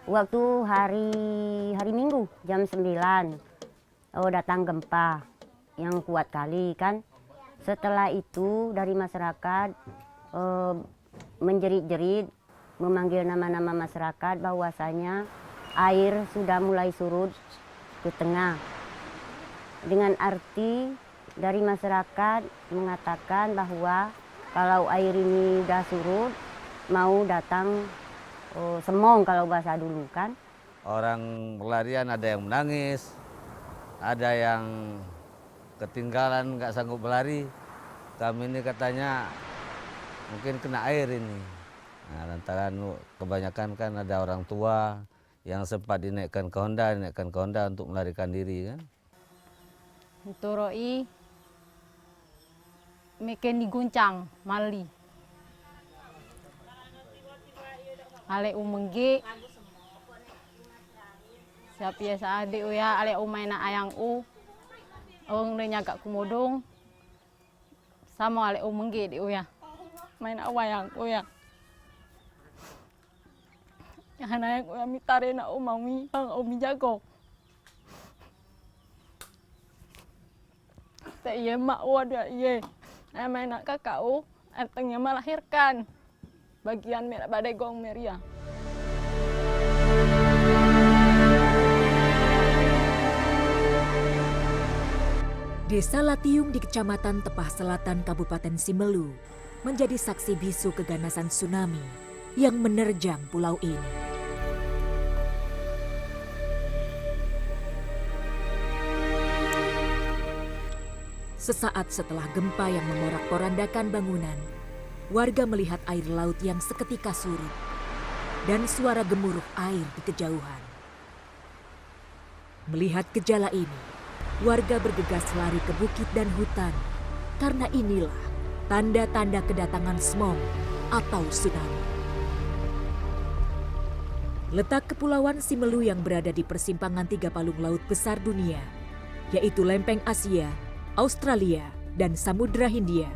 Waktu hari Minggu jam 9 datang gempa yang kuat kali kan. Setelah itu dari masyarakat menjerit-jerit memanggil nama-nama masyarakat bahwasanya air sudah mulai surut ke tengah. Dengan arti dari masyarakat mengatakan bahwa kalau air ini sudah surut mau datang semong kalau bahasa dulu kan. Orang berlarian, ada yang menangis, ada yang ketinggalan nggak sanggup berlari. Kami ini katanya mungkin kena air ini. Nah, lantaran kebanyakan kan ada orang tua yang sempat dinaikkan ke Honda untuk melarikan diri kan. Itu roi meken diguncang mali. Ale umengge siap biasa adik ya ale umay na ayang ong nyaga kumodong sama ale umengge di uya main awayang uya hanayang uya mitare na umami ang umi jago te iye mak wada iye main nak kakau artinya melahirkan bagian merah badai gong meria. Desa Latium di Kecamatan Tepah Selatan Kabupaten Simelu menjadi saksi bisu keganasan tsunami yang menerjang pulau ini. Sesaat setelah gempa yang memorak-porandakan bangunan, warga melihat air laut yang seketika surut dan suara gemuruh air di kejauhan. Melihat gejala ini, warga bergegas lari ke bukit dan hutan karena inilah tanda-tanda kedatangan Smong atau tsunami. Letak Kepulauan Simelu yang berada di persimpangan tiga palung laut besar dunia, yaitu lempeng Asia, Australia, dan Samudra Hindia,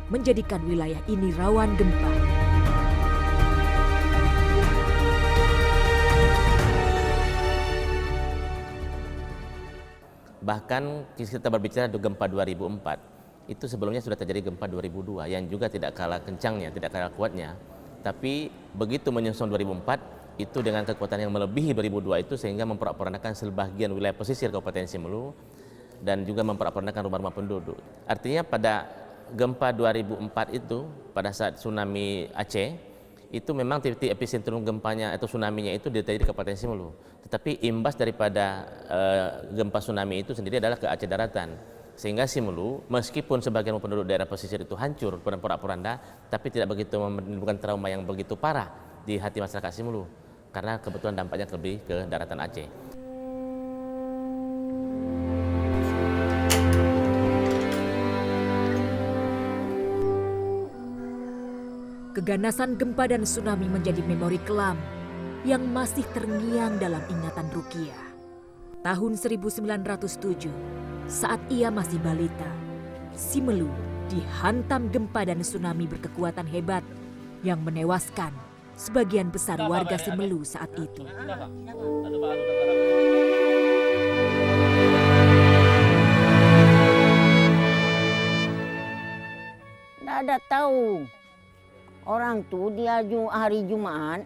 menjadikan wilayah ini rawan gempa. Bahkan kita berbicara di gempa 2004, itu sebelumnya sudah terjadi gempa 2002 yang juga tidak kalah kencangnya, tidak kalah kuatnya. Tapi begitu menyusul 2004, itu dengan kekuatan yang melebihi 2002 itu sehingga memporak-porandakan sebagian wilayah pesisir Kabupaten Simelu dan juga memporak-porandakan rumah-rumah penduduk. Artinya pada gempa 2004 itu, pada saat tsunami Aceh, itu memang titik epicentrum gempanya atau tsunami-nya itu terjadi di Kabupaten Simelu. Tetapi imbas daripada gempa tsunami itu sendiri adalah ke Aceh daratan. Sehingga Simelu, meskipun sebagian penduduk daerah pesisir itu hancur dan porak-poranda, tapi tidak begitu menimbulkan trauma yang begitu parah di hati masyarakat Simelu. Karena kebetulan dampaknya lebih ke daratan Aceh. Keganasan gempa dan tsunami menjadi memori kelam yang masih terngiang dalam ingatan Rukiah. Tahun 1907, saat ia masih balita, Simelu dihantam gempa dan tsunami berkekuatan hebat yang menewaskan sebagian besar warga Simelu saat itu. Nggak ada tahu. Orang tuh dia hari Jumat,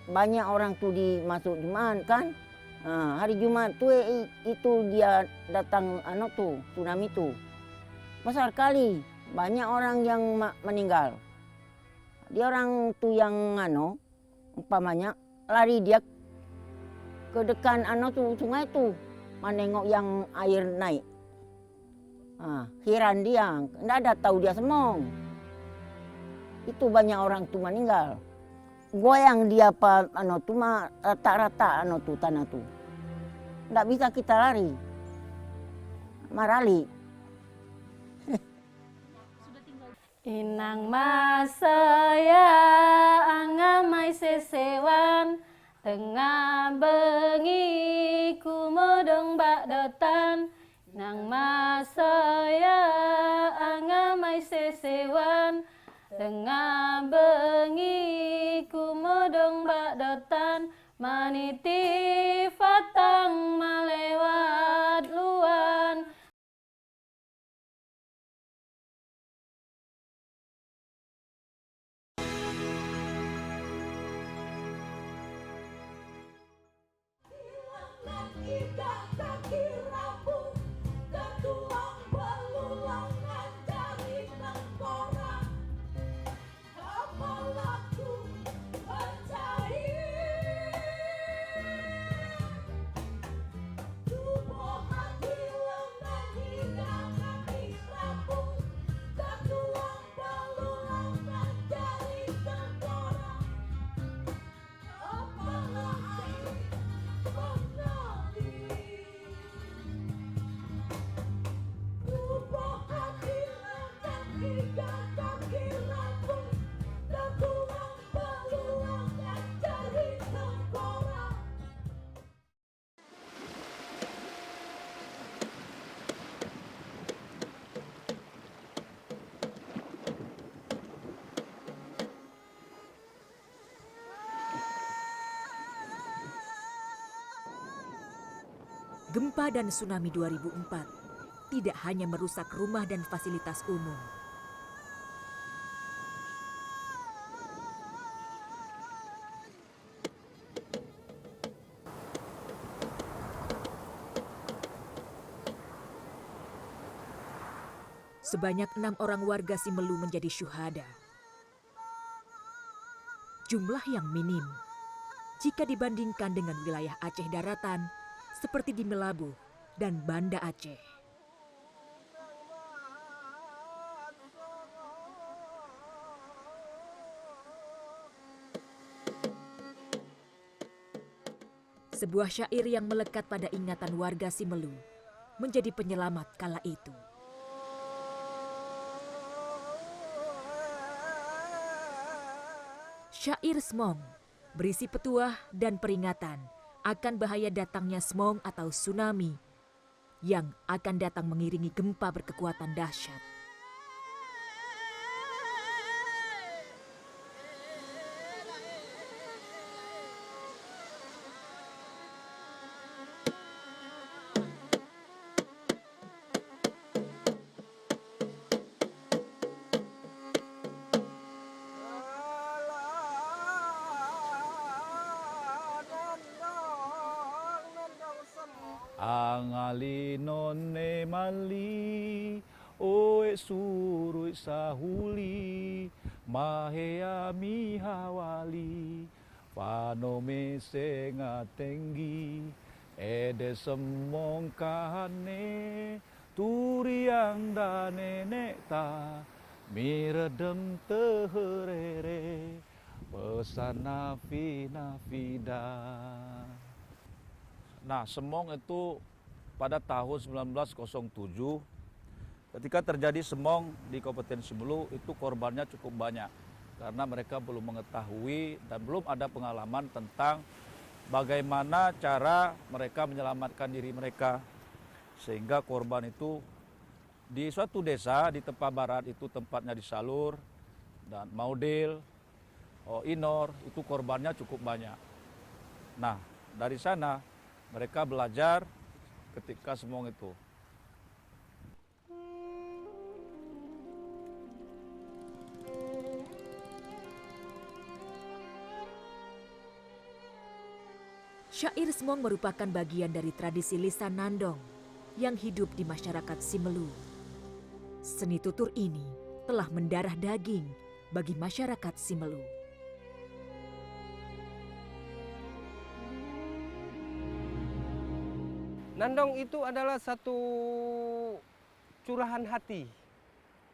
banyak orang tuh masuk Jumat kan. Nah, hari Jumat tuh itu dia datang tsunami tuh. Besar kali, banyak orang yang meninggal. Dia orang tuh yang umpamanya lari dia ke dekat sungai tuh, menengok yang air naik. Heran dia, nggak ada tahu dia semong. Itu banyak orang tuh meninggal. Goyang dia rata-rata tanah tuh. Nggak bisa kita lari. Marali. Inang masaya angamai sesewan tengah bengi kumodong bak dotan. Inang masaya angamai sesewan tengah bengi kumodong bak dotan maniti fatang malewat luan. Gempa dan tsunami 2004 tidak hanya merusak rumah dan fasilitas umum. Sebanyak 6 orang warga Simelu menjadi syuhada. Jumlah yang minim jika dibandingkan dengan wilayah Aceh daratan seperti di Melabuh dan Banda Aceh. Sebuah syair yang melekat pada ingatan warga Simelu menjadi penyelamat kala itu. Syair Smong berisi petuah dan peringatan akan bahaya datangnya smong atau tsunami yang akan datang mengiringi gempa berkekuatan dahsyat. Angali nonne mali oe surui sahuli mahea mihawali panome senga tenggi ede semong kahane turiang dane nekta miredem teherere pesan nafida. Nah, semong itu pada tahun 1907 ketika terjadi semong di Kabupaten Simelu itu korbannya cukup banyak karena mereka belum mengetahui dan belum ada pengalaman tentang bagaimana cara mereka menyelamatkan diri mereka, sehingga korban itu di suatu desa di Tepa Barat, itu tempatnya di Salur dan Maudil, Inor, itu korbannya cukup banyak. Nah, dari sana mereka belajar ketika semong itu. Syair Semong merupakan bagian dari tradisi lisan Nandong yang hidup di masyarakat Simelu. Seni tutur ini telah mendarah daging bagi masyarakat Simelu. Nandong itu adalah satu curahan hati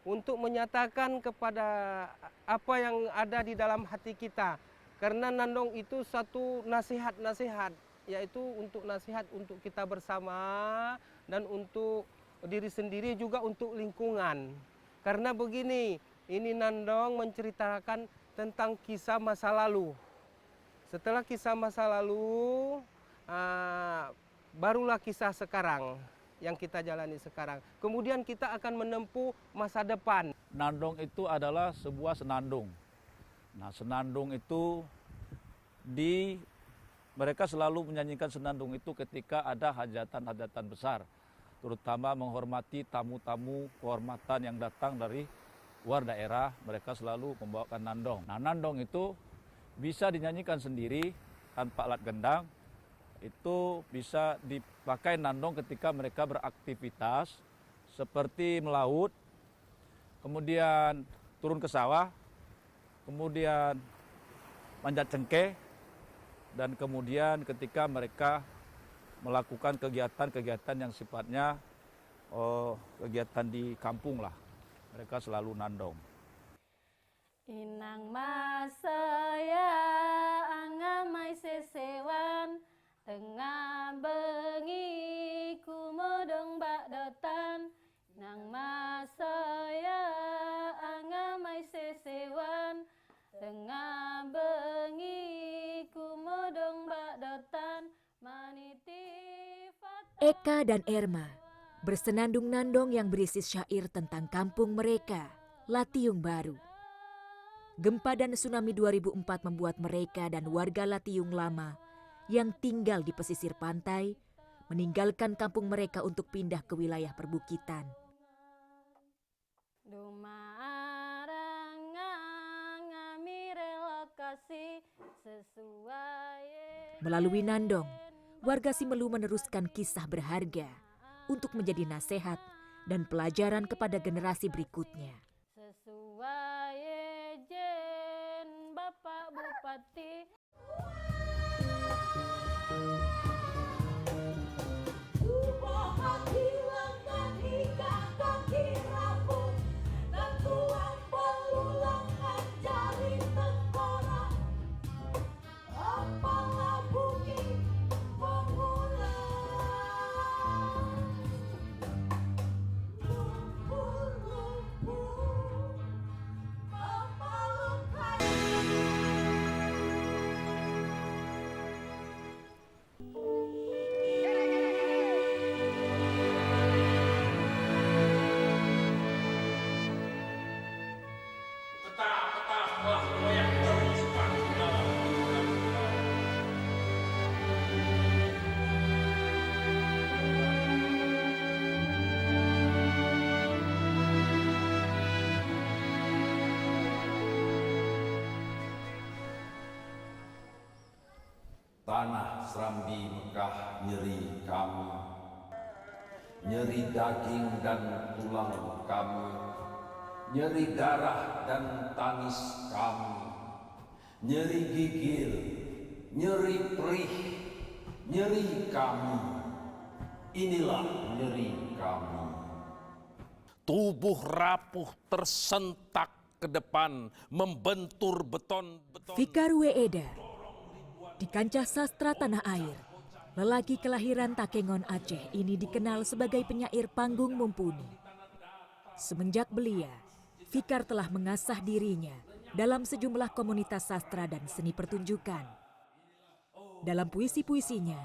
untuk menyatakan kepada apa yang ada di dalam hati kita. Karena Nandong itu satu nasihat-nasihat, yaitu untuk nasihat untuk kita bersama dan untuk diri sendiri juga untuk lingkungan. Karena begini, ini Nandong menceritakan tentang kisah masa lalu. Setelah kisah masa lalu, barulah kisah sekarang yang kita jalani sekarang. Kemudian kita akan menempuh masa depan. Nandong itu adalah sebuah senandung. Nah, senandung itu mereka selalu menyanyikan senandung itu ketika ada hajatan-hajatan besar, terutama menghormati tamu-tamu kehormatan yang datang dari luar daerah. Mereka selalu membawakan nandong. Nah, nandong itu bisa dinyanyikan sendiri tanpa alat gendang. Itu bisa dipakai nandong ketika mereka beraktivitas seperti melaut, kemudian turun ke sawah, kemudian manjat cengkeh, dan kemudian ketika mereka melakukan kegiatan-kegiatan yang sifatnya kegiatan di kampung lah, mereka selalu nandong. Inang masaya angamai sesewan tengah bengi kumodong bak dotan. Nang masaya angamai sesewan tengah bengi kumodong bak dotan maniti fata. Eka dan Erma bersenandung nandong yang berisi syair tentang kampung mereka, Latiung Baru. Gempa dan tsunami 2004 membuat mereka dan warga Latiung Lama yang tinggal di pesisir pantai meninggalkan kampung mereka untuk pindah ke wilayah perbukitan. Melalui nandong, warga Simelu meneruskan kisah berharga untuk menjadi nasihat dan pelajaran kepada generasi berikutnya. Sesuai jen Bapak Bupati. Serambi Mekah nyeri kami, nyeri daging dan tulang kami, nyeri darah dan tangis kami, nyeri gigil, nyeri perih, nyeri kami, inilah nyeri kami. Tubuh rapuh tersentak ke depan, membentur beton-beton. Fikar Weeda. Di kancah sastra tanah air, lelaki kelahiran Takengon Aceh ini dikenal sebagai penyair panggung mumpuni. Semenjak belia, Fikar telah mengasah dirinya dalam sejumlah komunitas sastra dan seni pertunjukan. Dalam puisi-puisinya,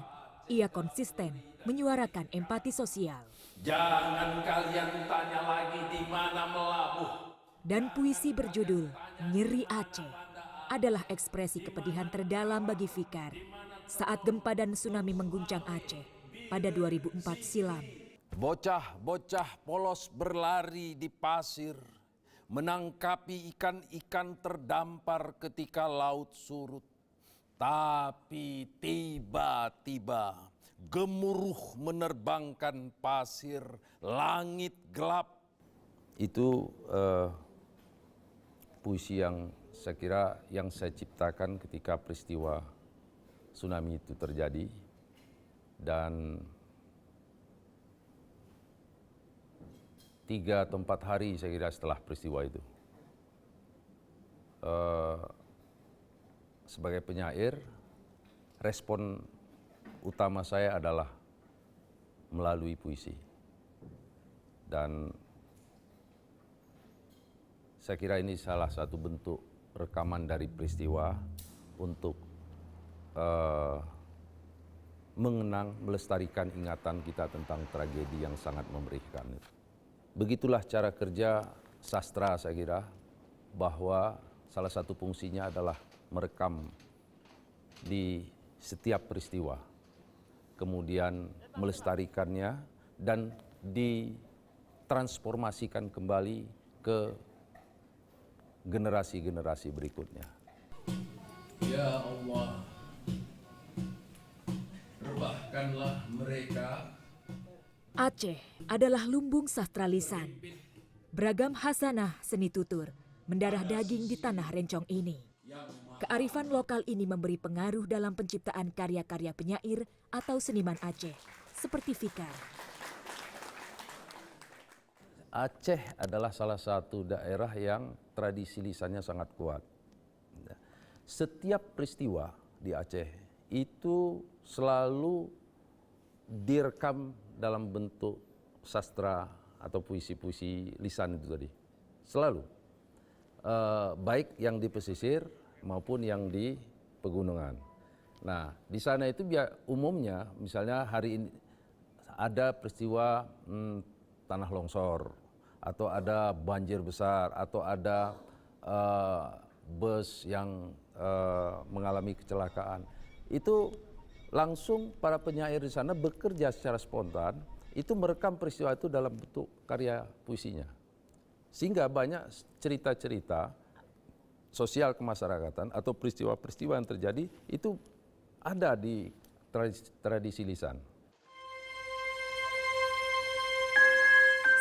ia konsisten menyuarakan empati sosial. Jangan kalian tanya lagi di mana melabuh. Dan puisi berjudul Nyeri Aceh adalah ekspresi kepedihan terdalam bagi Fikar saat gempa dan tsunami mengguncang Aceh pada 2004 silam. Bocah-bocah polos berlari di pasir, menangkapi ikan-ikan terdampar ketika laut surut. Tapi tiba-tiba gemuruh menerbangkan pasir, langit gelap. Itu puisi yang saya kira yang saya ciptakan ketika peristiwa tsunami itu terjadi, dan 3 atau 4 hari saya kira setelah peristiwa itu. Sebagai penyair, respon utama saya adalah melalui puisi. Dan saya kira ini salah satu bentuk rekaman dari peristiwa untuk mengenang, melestarikan ingatan kita tentang tragedi yang sangat memerihkan. Begitulah cara kerja sastra saya kira, bahwa salah satu fungsinya adalah merekam di setiap peristiwa, kemudian melestarikannya dan ditransformasikan kembali ke generasi-generasi berikutnya. Ya Allah, rebahkanlah mereka. Aceh adalah lumbung sastra lisan. Beragam hasanah seni tutur mendarah daging di tanah rencong ini. Kearifan lokal ini memberi pengaruh dalam penciptaan karya-karya penyair atau seniman Aceh, seperti Fikar. Aceh adalah salah satu daerah yang tradisi lisannya sangat kuat. Setiap peristiwa di Aceh itu selalu direkam dalam bentuk sastra atau puisi-puisi lisan itu tadi. Selalu. Baik yang di pesisir maupun yang di pegunungan. Nah, di sana itu umumnya misalnya hari ini ada peristiwa tanah longsor, atau ada banjir besar, atau ada bus yang mengalami kecelakaan. Itu langsung para penyair di sana bekerja secara spontan, itu merekam peristiwa itu dalam bentuk karya puisinya. Sehingga banyak cerita-cerita sosial kemasyarakatan atau peristiwa-peristiwa yang terjadi itu ada di tradisi lisan.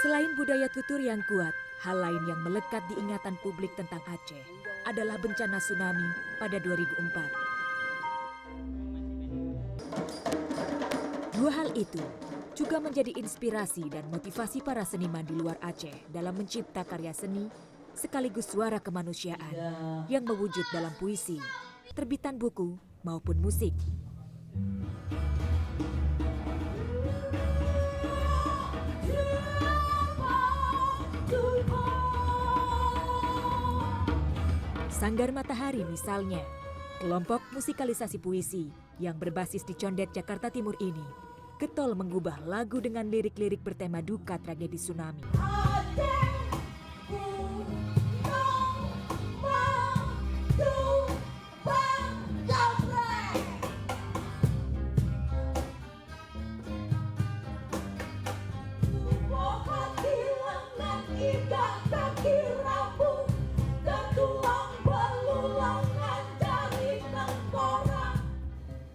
Selain budaya tutur yang kuat, hal lain yang melekat di ingatan publik tentang Aceh adalah bencana tsunami pada 2004. Dua hal itu juga menjadi inspirasi dan motivasi para seniman di luar Aceh dalam mencipta karya seni sekaligus suara kemanusiaan yang mewujud dalam puisi, terbitan buku maupun musik. Sanggar Matahari misalnya, kelompok musikalisasi puisi yang berbasis di Condet, Jakarta Timur ini, getol mengubah lagu dengan lirik-lirik bertema duka tragedi tsunami.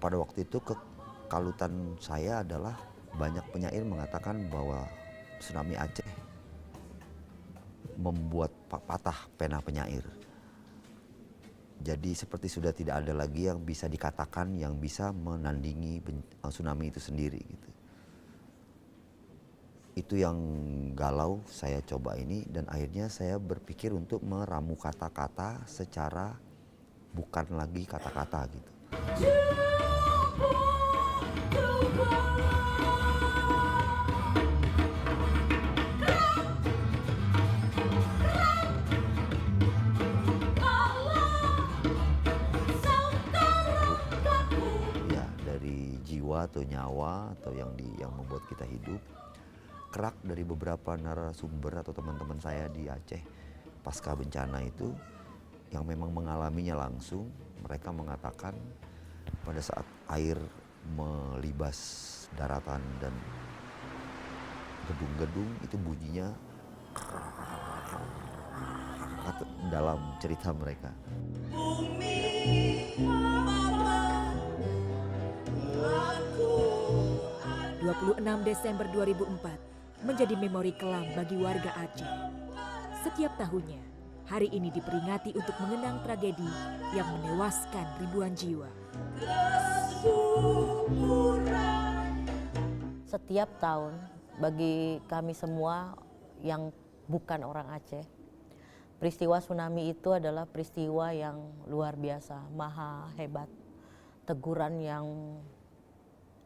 pada waktu itu kekalutan saya adalah banyak penyair mengatakan bahwa tsunami Aceh membuat patah pena penyair. Jadi seperti sudah tidak ada lagi yang bisa dikatakan yang bisa menandingi tsunami itu sendiri gitu. Itu yang galau saya coba ini, dan akhirnya saya berpikir untuk meramu kata-kata secara bukan lagi kata-kata gitu. 'Dari jiwa atau nyawa atau yang membuat kita hidup. Kerak dari beberapa narasumber atau teman-teman saya di Aceh pasca bencana itu yang memang mengalaminya langsung, mereka mengatakan pada saat air melibas daratan dan gedung-gedung itu bunyinya dalam cerita mereka. 26 Desember 2004 menjadi memori kelam bagi warga Aceh. Setiap tahunnya, hari ini diperingati untuk mengenang tragedi yang menewaskan ribuan jiwa. Setiap tahun bagi kami semua yang bukan orang Aceh, peristiwa tsunami itu adalah peristiwa yang luar biasa, maha hebat. Teguran yang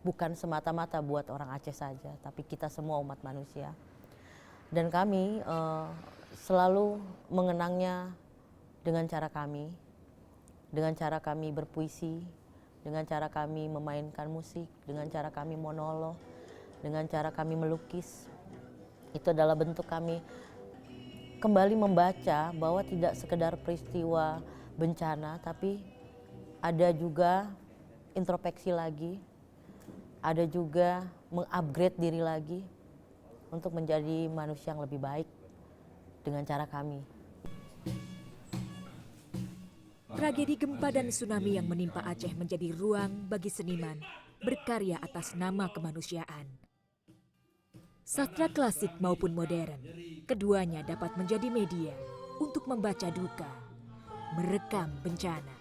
bukan semata-mata buat orang Aceh saja, tapi kita semua umat manusia. Dan kami selalu mengenangnya dengan cara kami berpuisi, dengan cara kami memainkan musik, dengan cara kami monolog, dengan cara kami melukis. Itu adalah bentuk kami kembali membaca bahwa tidak sekedar peristiwa bencana, tapi ada juga introspeksi lagi, ada juga mengupgrade diri lagi untuk menjadi manusia yang lebih baik dengan cara kami. Tragedi gempa dan tsunami yang menimpa Aceh menjadi ruang bagi seniman berkarya atas nama kemanusiaan. Sastra klasik maupun modern, keduanya dapat menjadi media untuk membaca duka, merekam bencana.